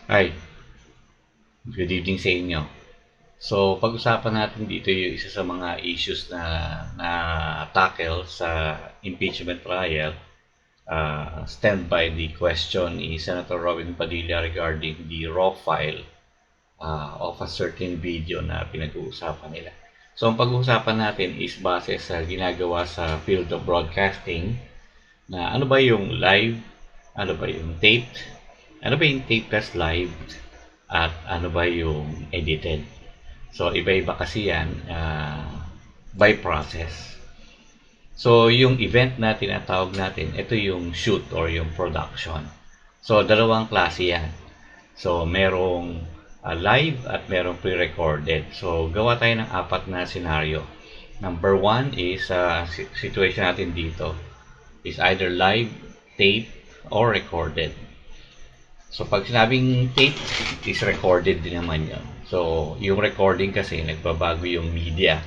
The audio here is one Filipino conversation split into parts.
Hi, good evening sa inyo. So, pag-usapan natin dito yung isa sa mga issues na tackle sa impeachment trial. Stand by the question ni Senator Robin Padilla regarding the raw file of a certain video na pinag-uusapan nila. So, ang pag-uusapan natin is base sa ginagawa sa field of broadcasting na ano ba yung live, ano ba yung taped, ano ba yung tape plus live, at ano ba yung edited. So, iba-iba kasi yan by process. So, yung event na tinatawag natin, ito yung shoot or yung production. So, dalawang klase yan. So, merong live at merong pre-recorded. So, gawa tayo ng apat na scenario. Number one is situation natin dito is either live, tape, or recorded. So, pag sinabing tape, is recorded din naman yun. So, yung recording kasi, nagbabago yung media.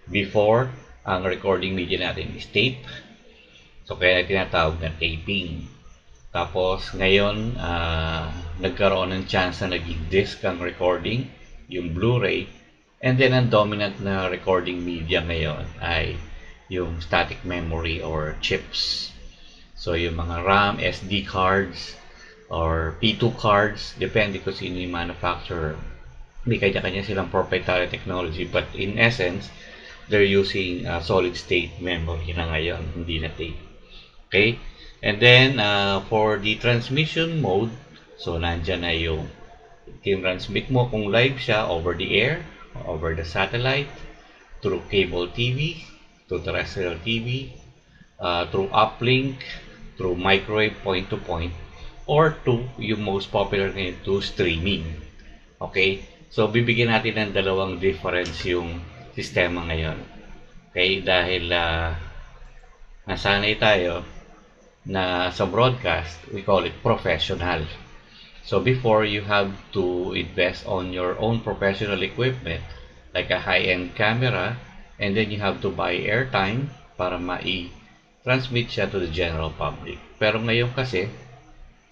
Before, ang recording media natin is tape. So, kaya tinatawag na taping. Tapos, ngayon, nagkaroon ng chance na naging disc ang recording, yung Blu-ray. And then, ang dominant na recording media ngayon ay yung static memory or chips. So, yung mga RAM, SD cards, or P2 cards, depende kung sino yung manufacturer. May kanya-kanya silang proprietary technology, but in essence, they're using solid state memory na ngayon, hindi na tape. Okay? And then, for the transmission mode, so nandyan na yung transmit mo kung live siya over the air, over the satellite, through cable TV, through terrestrial TV, through uplink, through microwave point-to-point, or to yung most popular ngayon to streaming. Okay? So, bibigyan natin ng dalawang difference yung sistema ngayon. Okay? Dahil nasanay tayo na sa broadcast, we call it professional. So, before, you have to invest on your own professional equipment, like a high-end camera, and then you have to buy airtime para transmit siya to the general public. Pero ngayon kasi,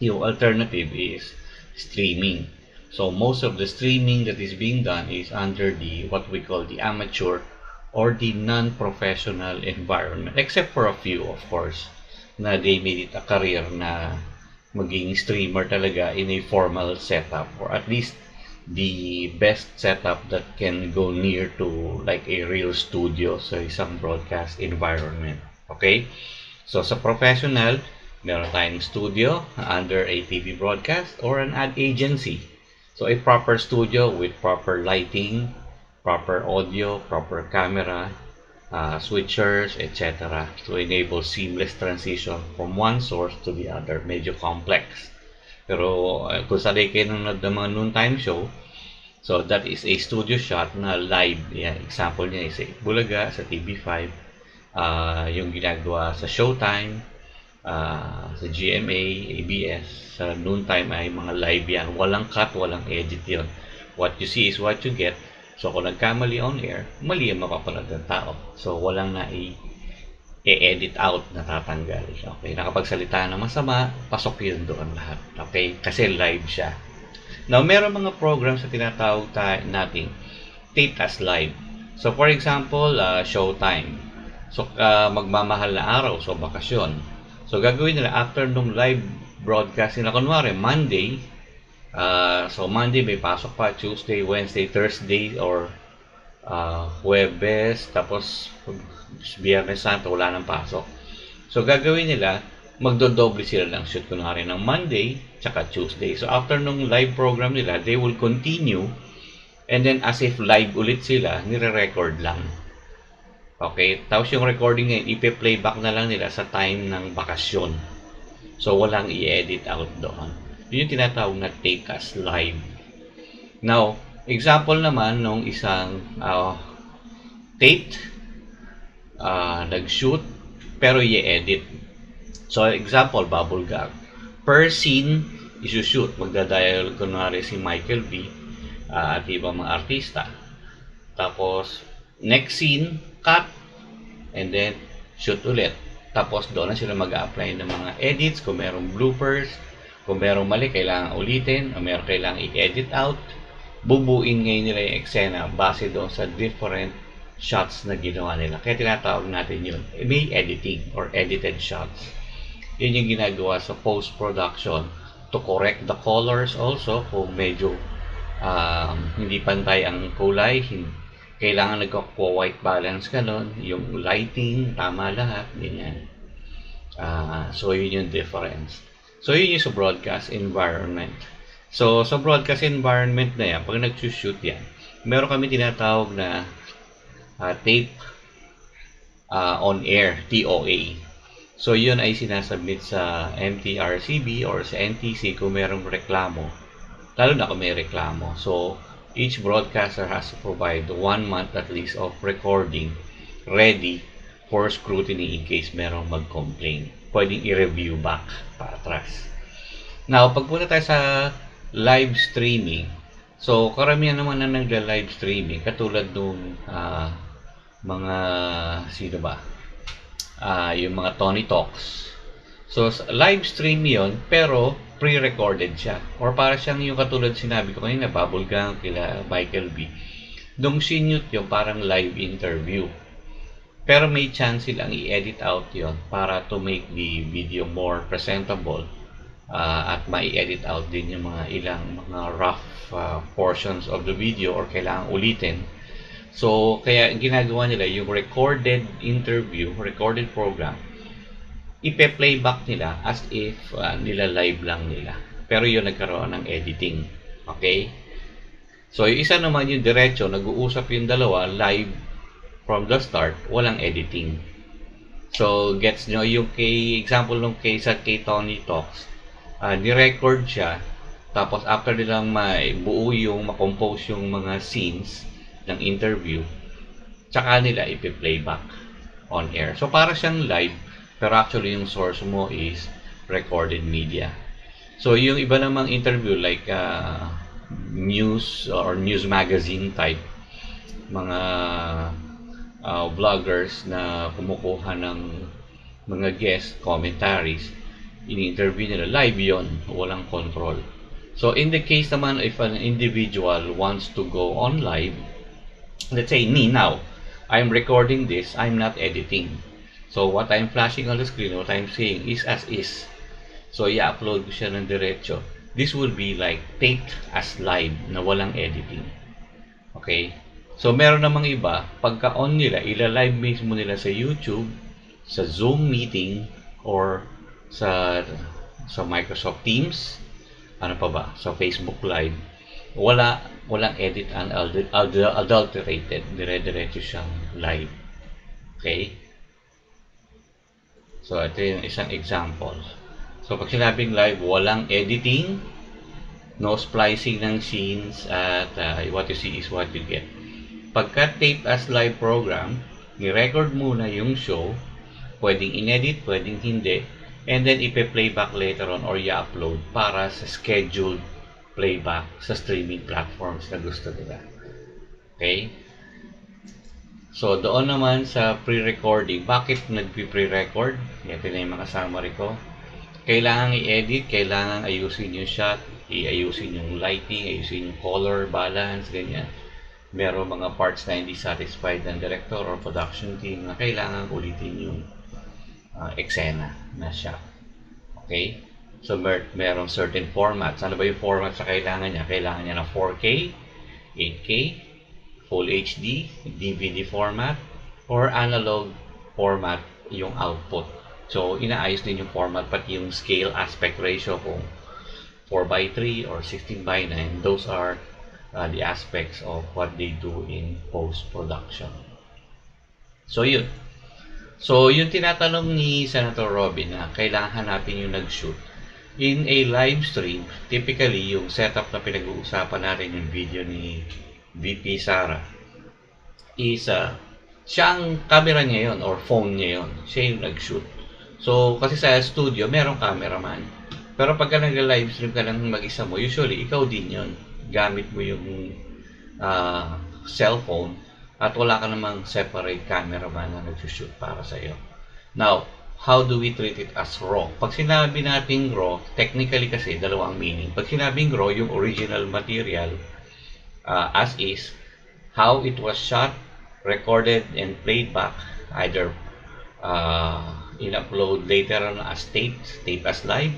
yung alternative is streaming. So most of the streaming that is being done is under the what we call the amateur or the non-professional environment, except for a few, of course, na they made it a career na maging streamer talaga in a formal setup, or at least the best setup that can go near to like a real studio sa isang broadcast environment. Okay? So sa professional, meron tayong studio under a TV broadcast or an ad agency. So a proper studio with proper lighting, proper audio, proper camera, switchers, etc. to enable seamless transition from one source to the other. Medyo complex. Pero kung sanay kayo nanonood ng mga noontime show, so that is a studio shot na live. Yan, example niya is Bulaga sa TV5, yung ginagawa sa Showtime, sa GMA, ABS, sa noontime ay mga live yan. Walang cut, walang edit yon. What you see is what you get. So kung nagkamali on air, mali ang mapapanood ng tao. So walang i-edit out na tatanggal. Okay, nakapagsalita ng masama, pasok yun doon lahat. Okay, kasi live siya. Now, meron mga programs na tinatawag natin tape as live. So for example, Showtime. So magmamahal na araw, so bakasyon. So gagawin nila after nung live broadcast nila, kunwari Monday, so Monday may pasok pa, Tuesday, Wednesday, Thursday, or Huwebes, tapos Biyernes Santo, wala nang pasok. So gagawin nila, magdodoble sila ng shoot kunwari ng Monday tsaka Tuesday. So after nung live program nila, they will continue, and then as if live ulit sila, nire-record lang. Okay, tapos yung recording ngayon, ipe-playback na lang nila sa time ng bakasyon. So walang i-edit out doon. Yun yung tinatawag na tape as live. Now, example naman nung isang taped, nag-shoot, pero i-edit. So, example, bubble gag. Per scene, isushoot. Magdadial, kunwari si Michael B. At ibang mga artista. Tapos, next scene, cut. And then, shoot ulit. Tapos, doon na sila mag-apply ng mga edits. Kung merong bloopers, Kung merong mali, kailangan ulitin, o meron kailangan i-edit out, bubuin ngayon nila yung eksena base doon sa different shots na ginawa nila. Kaya tinatawag natin yun, may editing or edited shots. Yun yung ginagawa sa post-production to correct the colors also kung medyo hindi pantay ang kulay, kailangan nagko-white balance ka nun, yung lighting, tama lahat, ganyan. So yun yung difference. So yun yung sa broadcast environment. So sa broadcast environment na yan, pag nag-shoot yan, meron kami tinatawag na tape on air, TOA. So yun ay sinasubmit sa MTRCB or sa NTC kung merong reklamo. Lalo na kung may reklamo. So each broadcaster has to provide 1 month at least of recording ready for scrutiny in case merong mag-complain. Pwedeng i-review back patras. Now, pagpunta tayo sa live streaming. So, karamihan naman na nagla-live streaming katulad nung mga sino ba? Yung mga Tony Talks. So, live stream yon pero pre-recorded siya. Or para siyang yung katulad sinabi ko kanina, Bubblegum, kila Michael B. Dong sinute yung parang live interview. Pero may chance silang i-edit out yon para to make the video more presentable at mai-edit out din yung mga ilang mga rough portions of the video or kailangan ulitin. So, kaya ginagawa nila yung recorded interview, recorded program, ipe-playback nila as if nila live lang nila. Pero yun nagkaroon ng editing. Okay? So, yung isa naman yung diretso, nag-uusap yung dalawa live from the start, walang editing. So, gets nyo, yung kay, example nung kay Tony Talks, ni-record siya, tapos after nilang buo yung, makompose yung mga scenes ng interview, tsaka nila ipi-playback on air. So, para siyang live, pero actually yung source mo is recorded media. So, yung iba namang interview like news or news magazine type, mga vloggers na kumukuha ng mga guest commentaries, in-interview nila live yon, walang control. So in the case naman if an individual wants to go on live, let's say me now, I'm recording this, I'm not editing. So what I'm flashing on the screen, what I'm saying is as is. So i-upload ko siya ng diretso. This will be like taped as live na walang editing. Okay? So, meron namang iba, pagka-on nila, ila-live mismo nila sa YouTube, sa Zoom meeting, or sa Microsoft Teams, ano pa ba, sa Facebook Live, walang edit and adulterated, dire-diretso siyang live. Okay? So, ito yung isang example. So, pag sinabing live, walang editing, no splicing ng scenes, at what you see is what you get. Pagka tape as live program, ni-record muna yung show, pwedeng inedit, pwedeng hindi, and then ipe-playback later on or i-upload para sa scheduled playback sa streaming platforms na gusto nila. Okay? So, doon naman sa pre-recording, bakit nagpi-pre-record? Ito na yung mga summary ko. Kailangan i-edit, kailangan ayusin yung shot, ayusin yung lighting, ayusin yung color, balance, ganyan. Meron mga parts na hindi satisfied ng director or production team na kailangan ulitin yung eksena na shot. Okay? So, merong certain formats. Ano ba yung format sa kailangan niya? Kailangan niya ng 4K, 8K, Full HD, DVD format, or analog format yung output. So, inaayos din yung format, pati yung scale aspect ratio kung 4:3 or 16:9. Those are the aspects of what they do in post-production. So, yun. So, yung tinatanong ni Senator Robin na kailangan hanapin yung nag-shoot. In a live stream, typically, yung setup na pinag-uusapan natin yung video ni VP Sara is siya ang camera niya yon or phone niya yon. Siya yung nag-shoot. So, kasi sa studio, merong cameraman. Pero pagka nag-live stream ka lang mag-isa mo, usually, ikaw din yon. Gamit mo yung cellphone at wala ka namang separate cameraman na nag-shoot para sa iyo. Now, how do we treat it as raw? Pag sinabi natin raw, technically kasi dalawang meaning. Pag sinabing raw, yung original material as is, how it was shot, recorded, and played back, either in-upload later on as tape as live,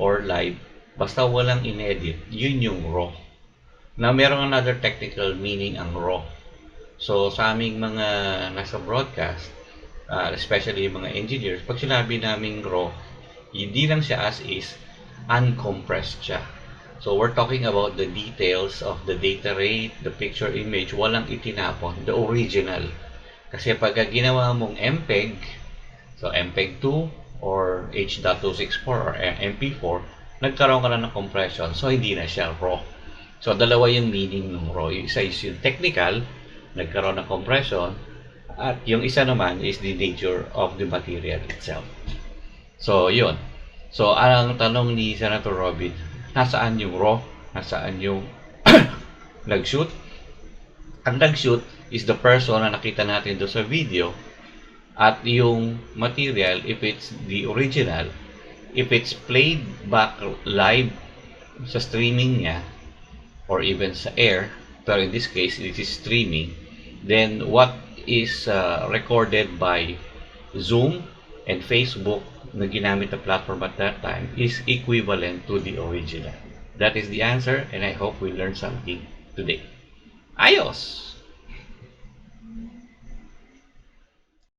or live, basta walang inedit, yun yung raw. Now, merong another technical meaning ang raw. So, sa aming mga nasa broadcast, especially yung mga engineers, pag sinabi naming raw, hindi lang siya as is, uncompressed siya. So, we're talking about the details of the data rate, the picture image, walang itinapon, the original. Kasi pag ginawa mong MPEG, so MPEG 2 or H.264 or MP4, nagkaroon ka na ng compression, so hindi na siya raw. So, dalawa yung meaning ng raw. Yung isa is yung technical, nagkaroon ng compression, at yung isa naman is the nature of the material itself. So, yun. So, ang tanong ni Senator Robin, nasaan yung raw? Nasaan yung nag-shoot? Ang nag-shoot is the person na nakita natin doon sa video, at yung material, if it's the original, if it's played back live sa streaming niya, or even sa air, pero in this case, it is streaming, then what is recorded by Zoom and Facebook na ginamit na platform at that time is equivalent to the original. That is the answer, and I hope we learned something today. Ayos!